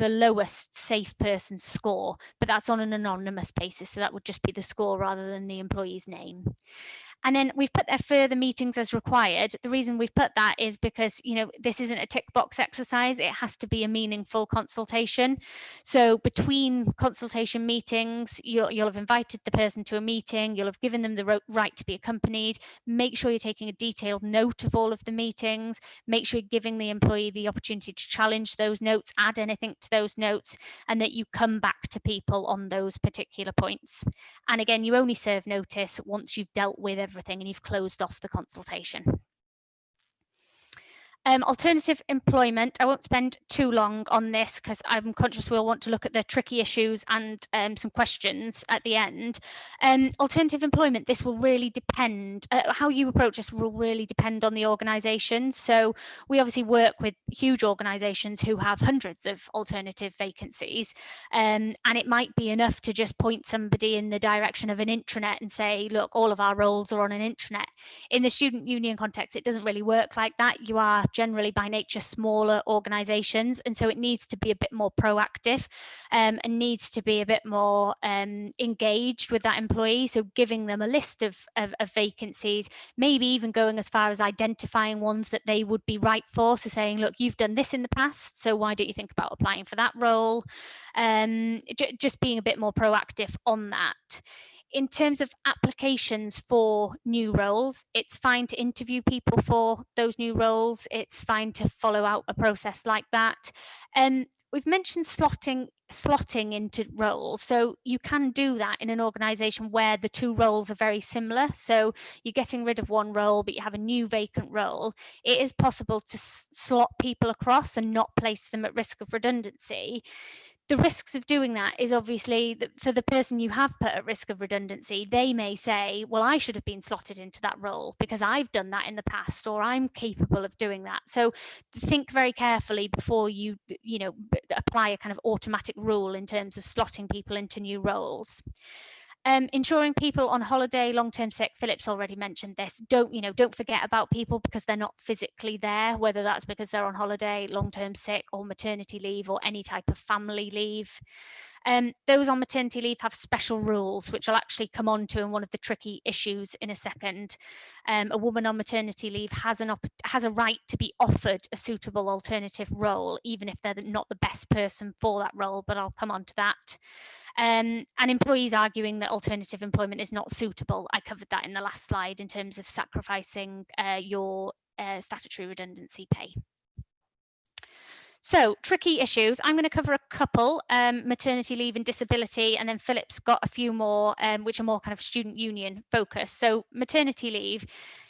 lowest safe person score, but that's on an anonymous basis. So that would just be the score rather than the employee's name. And then we've put there further meetings as required. The reason we've put that is because, this isn't a tick box exercise. It has to be a meaningful consultation. So between consultation meetings, you'll have invited the person to a meeting. You'll have given them the right to be accompanied. Make sure you're taking a detailed note of all of the meetings. Make sure you're giving the employee the opportunity to challenge those notes, add anything to those notes, and that you come back to people on those particular points. And again, you only serve notice once you've dealt with everything and you've closed off the consultation. Alternative employment, I won't spend too long on this because I'm conscious we'll want to look at the tricky issues and some questions at the end. Alternative employment, this will really depend, how you approach this will really depend on the organisation. So we obviously work with huge organisations who have hundreds of alternative vacancies, and it might be enough to just point somebody in the direction of an intranet and say, look, all of our roles are on an intranet. In the student union context, it doesn't really work like that. You are generally by nature smaller organizations, and so it needs to be a bit more proactive and needs to be a bit more engaged with that employee. So giving them a list of vacancies, maybe even going as far as identifying ones that they would be right for. So saying, look, you've done this in the past, so why don't you think about applying for that role? Just being a bit more proactive on that. In terms of applications for new roles, it's fine to interview people for those new roles. It's fine to follow out a process like that. We've mentioned slotting into roles. So you can do that in an organisation where the two roles are very similar. So you're getting rid of one role, but you have a new vacant role. It is possible to slot people across and not place them at risk of redundancy. The risks of doing that is obviously that for the person you have put at risk of redundancy, they may say, well, I should have been slotted into that role because I've done that in the past, or I'm capable of doing that. So think very carefully before you apply a kind of automatic rule in terms of slotting people into new roles. Ensuring people on holiday, long-term sick, Philip's already mentioned this. Don't forget about people because they're not physically there, whether that's because they're on holiday, long-term sick, or maternity leave, or any type of family leave. Those on maternity leave have special rules, which I'll actually come on to in one of the tricky issues in a second. A woman on maternity leave has a right to be offered a suitable alternative role, even if they're not the best person for that role, but I'll come on to that. And employees arguing that alternative employment is not suitable. I covered that in the last slide in terms of sacrificing your statutory redundancy pay. So, tricky issues. I'm going to cover a couple, maternity leave and disability, and then Philip's got a few more, which are more kind of student union focused. So, maternity leave.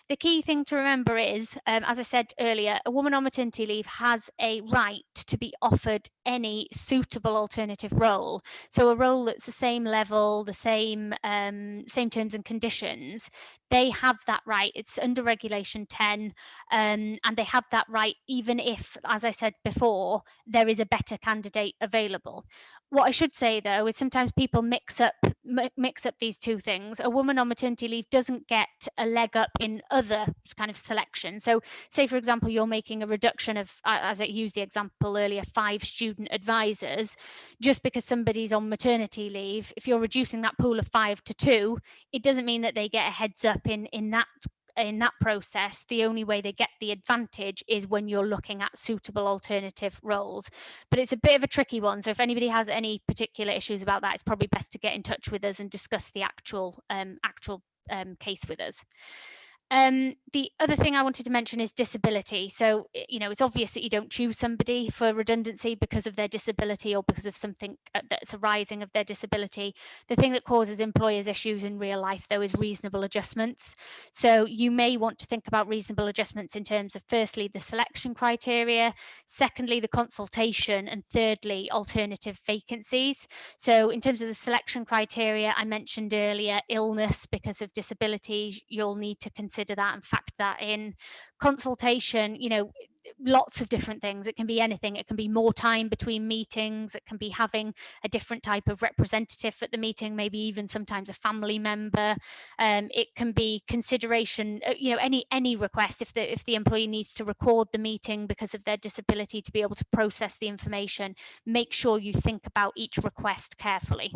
The key thing to remember is, as I said earlier, a woman on maternity leave has a right to be offered any suitable alternative role. So a role that's the same level, the same terms and conditions, they have that right. It's under Regulation 10, and they have that right even if, as I said before, there is a better candidate available. What I should say though is sometimes people mix up these two things. A woman on maternity leave doesn't get a leg up in other kind of selection. So say for example you're making a reduction of, as I used the example earlier, 5 student advisors. Just because somebody's on maternity leave, if you're reducing that pool of 5 to 2, it doesn't mean that they get a heads up in that process. The only way they get the advantage is when you're looking at suitable alternative roles. But it's a bit of a tricky one, so if anybody has any particular issues about that, it's probably best to get in touch with us and discuss the actual case with us. The other thing I wanted to mention is disability. So, you know, it's obvious that you don't choose somebody for redundancy because of their disability or because of something that's arising of their disability. The thing that causes employers issues in real life, though, is reasonable adjustments. So you may want to think about reasonable adjustments in terms of, firstly, the selection criteria, secondly, the consultation, and thirdly, alternative vacancies. So in terms of the selection criteria, I mentioned earlier, illness because of disabilities, you'll need to consider that and factor that in. Consultation, you know, lots of different things. It can be anything. It can be more time between meetings. It can be having a different type of representative at the meeting, maybe even sometimes a family member. It can be consideration, you know, any request. If the employee needs to record the meeting because of their disability to be able to process the information, make sure you think about each request carefully.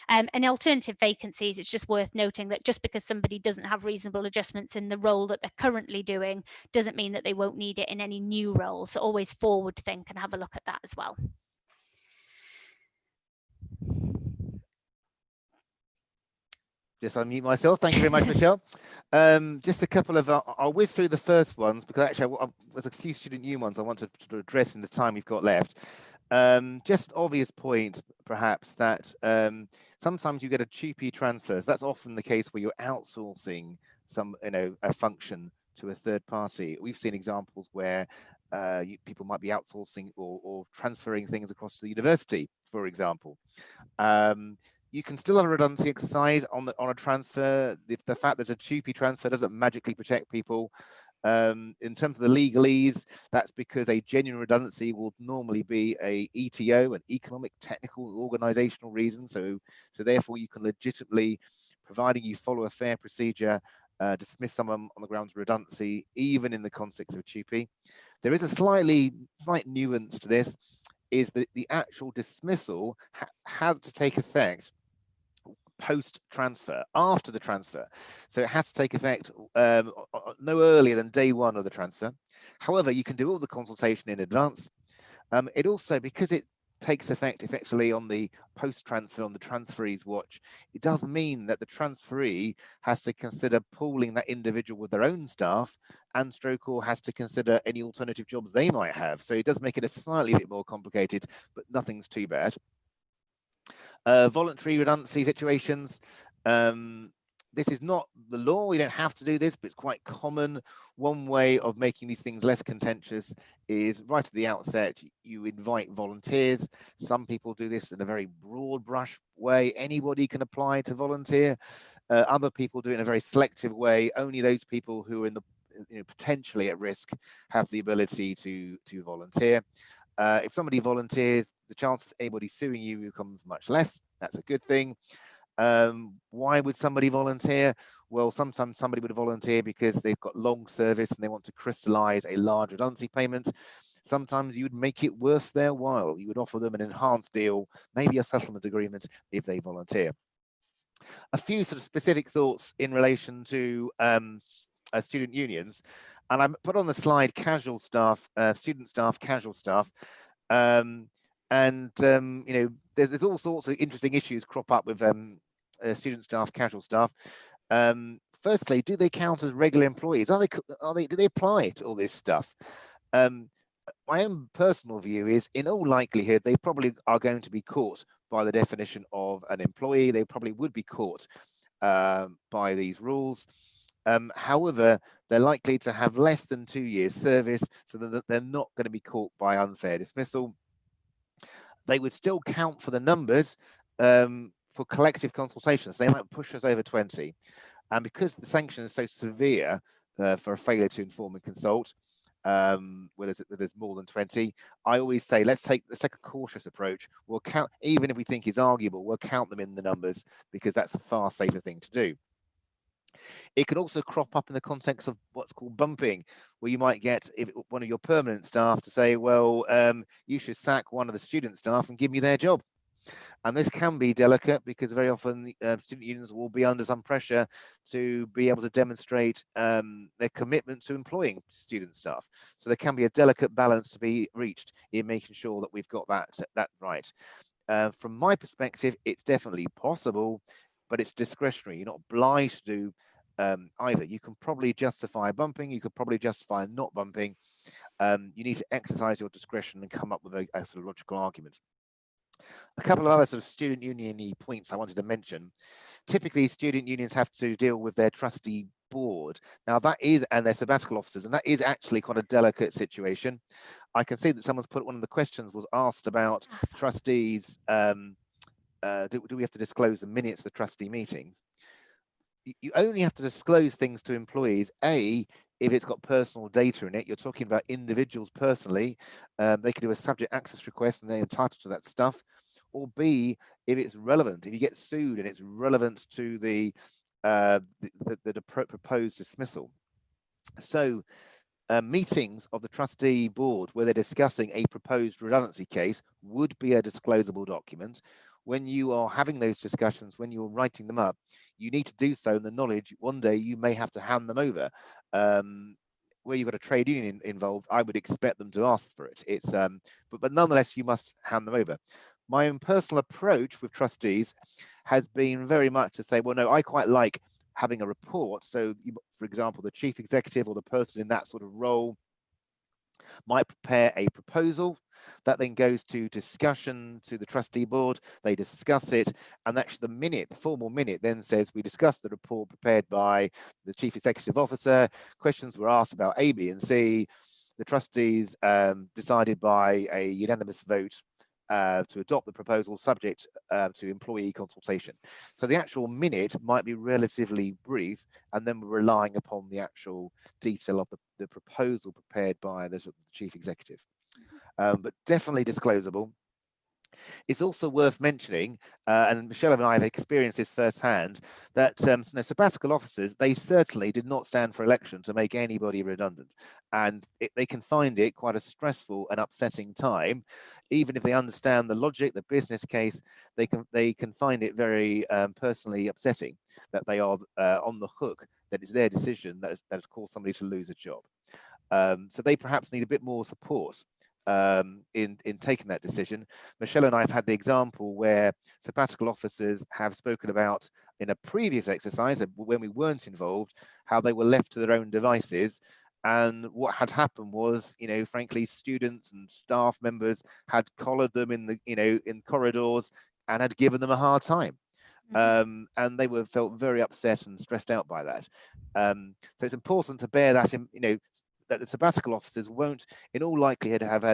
And alternative vacancies, it's just worth noting that just because somebody doesn't have reasonable adjustments in the role that they're currently doing doesn't mean that they won't need it in any new role. So always forward think and have a look at that as well. Just unmute myself. Thank you very much, Michelle. Just a couple of, I'll whiz through the first ones because actually there's a few student union ones I want to address in the time we've got left. Just obvious point, perhaps, that sometimes you get a cheapy transfer. So that's often the case where you're outsourcing some, you know, a function to a third party. We've seen examples where people might be outsourcing or transferring things across to the university, for example. You can still have a redundancy exercise on a transfer. If the fact that a cheapy transfer doesn't magically protect people. In terms of the legalese, that's because a genuine redundancy will normally be a ETO, an economic, technical, organizational reason. So therefore you can legitimately, providing you follow a fair procedure, dismiss someone on the grounds of redundancy, even in the context of a cheapy. There is a slight nuance to this, is that the actual dismissal has to take effect post-transfer, after the transfer. So it has to take effect no earlier than day 1 of the transfer. However, you can do all the consultation in advance. It also, because it takes effect effectively on the post-transfer, on the transferee's watch, it does mean that the transferee has to consider pooling that individual with their own staff and or has to consider any alternative jobs they might have. So it does make it a slightly bit more complicated, but nothing's too bad. Voluntary redundancy situations. This is not the law, you don't have to do this, but it's quite common. One way of making these things less contentious is right at the outset, you invite volunteers. Some people do this in a very broad brush way. Anybody can apply to volunteer. Other people do it in a very selective way. Only those people who are in the, you know, potentially at risk have the ability to volunteer. If somebody volunteers, the chance of anybody suing you becomes much less. That's a good thing. Why would somebody volunteer? Well, sometimes somebody would volunteer because they've got long service and they want to crystallize a large redundancy payment. Sometimes you would make it worth their while. You would offer them an enhanced deal, maybe a settlement agreement if they volunteer. A few sort of specific thoughts in relation to student unions. And I put on the slide casual staff, student staff, casual staff. You know, there's all sorts of interesting issues crop up with student staff, casual staff. Firstly, do they count as regular employees? Do they apply to all this stuff? My own personal view is, in all likelihood, they probably are going to be caught by the definition of an employee. They probably would be caught by these rules. However, they're likely to have less than 2 years service, so that they're not going to be caught by unfair dismissal. They would still count for the numbers for collective consultations. They might push us over 20. And because the sanction is so severe for a failure to inform and consult, where there's more than 20, I always say let's take a cautious approach. We'll count, even if we think it's arguable, we'll count them in the numbers, because that's a far safer thing to do. It can also crop up in the context of what's called bumping, where you might get one of your permanent staff to say, well, you should sack one of the student staff and give me their job. And this can be delicate, because very often student unions will be under some pressure to be able to demonstrate their commitment to employing student staff. So there can be a delicate balance to be reached in making sure that we've got that right. From my perspective, it's definitely possible, but it's discretionary. You're not obliged to do either. You can probably justify bumping, you could probably justify not bumping. You need to exercise your discretion and come up with a sort of logical argument. A couple of other sort of student union-y points I wanted to mention. Typically, student unions have to deal with their trustee board. Now that is, and their sabbatical officers, and that is actually quite a delicate situation. I can see that someone's put, one of the questions was asked about trustees. Do we have to disclose the minutes of the trustee meetings? You only have to disclose things to employees, A, if it's got personal data in it. You're talking about individuals personally. They can do a subject access request and they're entitled to that stuff. Or B, if it's relevant, if you get sued and it's relevant to the proposed dismissal. So meetings of the trustee board where they're discussing a proposed redundancy case would be a disclosable document. When you are having those discussions, when you're writing them up, you need to do so in the knowledge one day you may have to hand them over. Where you've got a trade union involved, I would expect them to ask for it. It's but nonetheless, you must hand them over. My own personal approach with trustees has been very much to say, well, no, I quite like having a report. So, for example, the chief executive or the person in that sort of role might prepare a proposal that then goes to discussion to the trustee board. They discuss it, and actually the formal minute then says we discussed the report prepared by the chief executive officer. Questions were asked about A, B, and C. The trustees decided by a unanimous vote to adopt the proposal, subject to employee consultation. So the actual minute might be relatively brief, and then we're relying upon the actual detail of the proposal prepared by the chief executive. But definitely disclosable. It's also worth mentioning, and Michelle and I have experienced this firsthand, that sabbatical officers, they certainly did not stand for election to make anybody redundant. And they can find it quite a stressful and upsetting time. Even if they understand the logic, the business case, they can find it very personally upsetting that they are on the hook, that it's their decision that has caused somebody to lose a job. So they perhaps need a bit more support in taking that decision. Michelle and I have had the example where sabbatical officers have spoken about in a previous exercise when we weren't involved, how they were left to their own devices. And what had happened was, frankly, students and staff members had collared them in corridors and had given them a hard time. And they felt very upset and stressed out by that. So it's important to bear that in, that the sabbatical officers won't, in all likelihood, have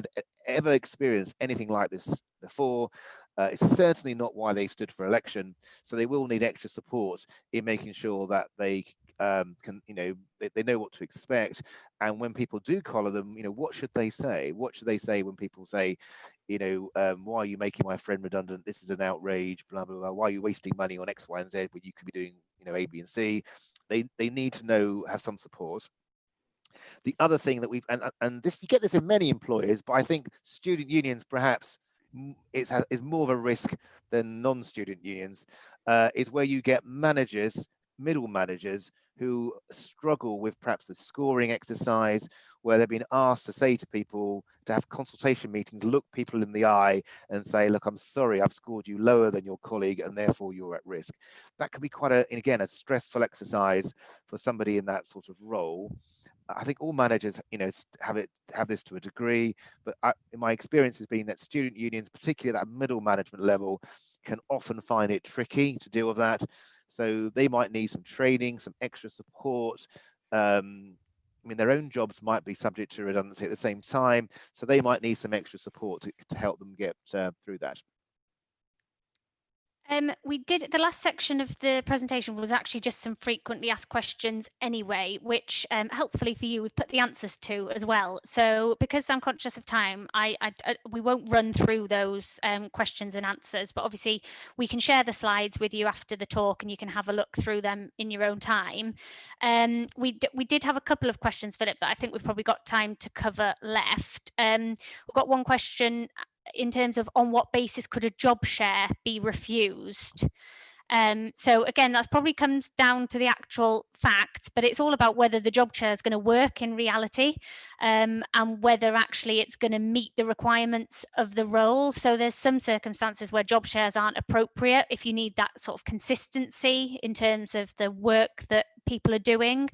ever experienced anything like this before. It's certainly not why they stood for election. So they will need extra support in making sure that they they know what to expect. And when people do collar them, what should they say? What should they say when people say, why are you making my friend redundant? This is an outrage, blah, blah, blah. Why are you wasting money on X, Y, and Z when you could be doing, A, B, and C? They need to have some support. The other thing that and this, you get this in many employers, but I think student unions perhaps is more of a risk than non-student unions, is where you get managers middle managers who struggle with perhaps the scoring exercise, where they've been asked to say to people, to have consultation meetings, look people in the eye and say, look, I'm sorry, I've scored you lower than your colleague and therefore you're at risk. That can be quite a stressful exercise for somebody in that sort of role. I think all managers, have this to a degree, but in my experience has been that student unions, particularly at that middle management level, can often find it tricky to deal with that. So they might need some training, some extra support. Their own jobs might be subject to redundancy at the same time, so they might need some extra support to help them get through that. We did, the last section of the presentation was actually just some frequently asked questions anyway, which helpfully for you, we've put the answers to as well. So because I'm conscious of time, we won't run through those questions and answers, but obviously we can share the slides with you after the talk and you can have a look through them in your own time. We did have a couple of questions, Philip, that I think we've probably got time to cover left. We've got one question in terms of on what basis could a job share be refused? So again, that probably comes down to the actual facts, but it's all about whether the job share is going to work in reality, and whether actually it's going to meet the requirements of the role. So there's some circumstances where job shares aren't appropriate if you need that sort of consistency in terms of the work that people are doing.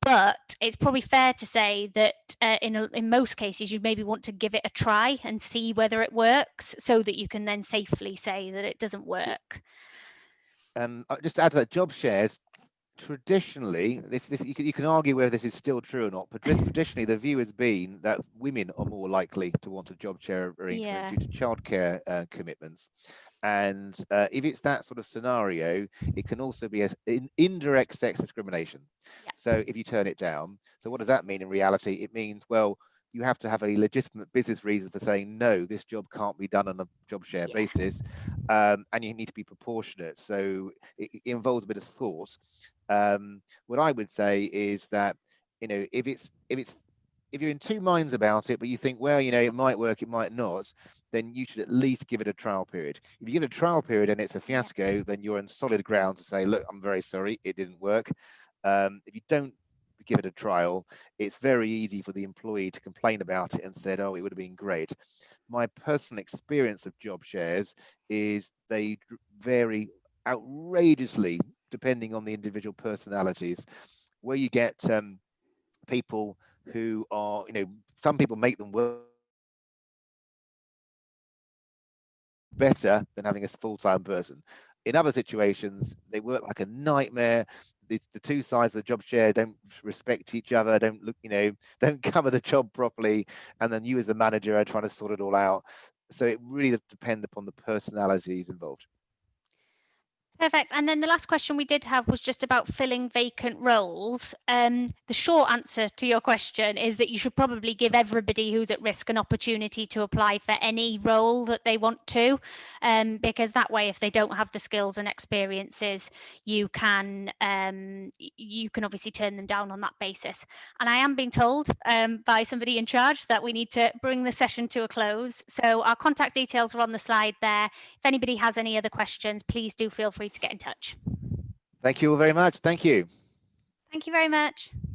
But it's probably fair to say that in most cases, you maybe want to give it a try and see whether it works so that you can then safely say that it doesn't work. Just to add to that, job shares, traditionally, you can argue whether this is still true or not, but traditionally the view has been that women are more likely to want a job share arrangement due to childcare commitments. And if it's that sort of scenario, it can also be an indirect sex discrimination. Yeah. So if you turn it down, so what does that mean in reality? It means, well, you have to have a legitimate business reason for saying, no, this job can't be done on a job share basis, and you need to be proportionate. So it involves a bit of thought. What I would say is that, if you're in two minds about it, but you think, well, it might work, it might not, then you should at least give it a trial period. If you give it a trial period and it's a fiasco, then you're on solid ground to say, look, I'm very sorry, it didn't work. If you don't give it a trial, it's very easy for the employee to complain about it and said, oh, it would have been great. My personal experience of job shares is they vary outrageously depending on the individual personalities, where you get people who are, some people make them work better than having a full-time person. In other situations, they work like a nightmare. The two sides of the job share don't respect each other, don't cover the job properly, and then you as the manager are trying to sort it all out. So it really does depend upon the personalities involved. Perfect. And then the last question we did have was just about filling vacant roles. The short answer to your question is that you should probably give everybody who's at risk an opportunity to apply for any role that they want to, because that way, if they don't have the skills and experiences, you can obviously turn them down on that basis. And I am being told by somebody in charge that we need to bring the session to a close. So our contact details are on the slide there. If anybody has any other questions, please do feel free to get in touch. Thank you all very much. Thank you. Thank you very much.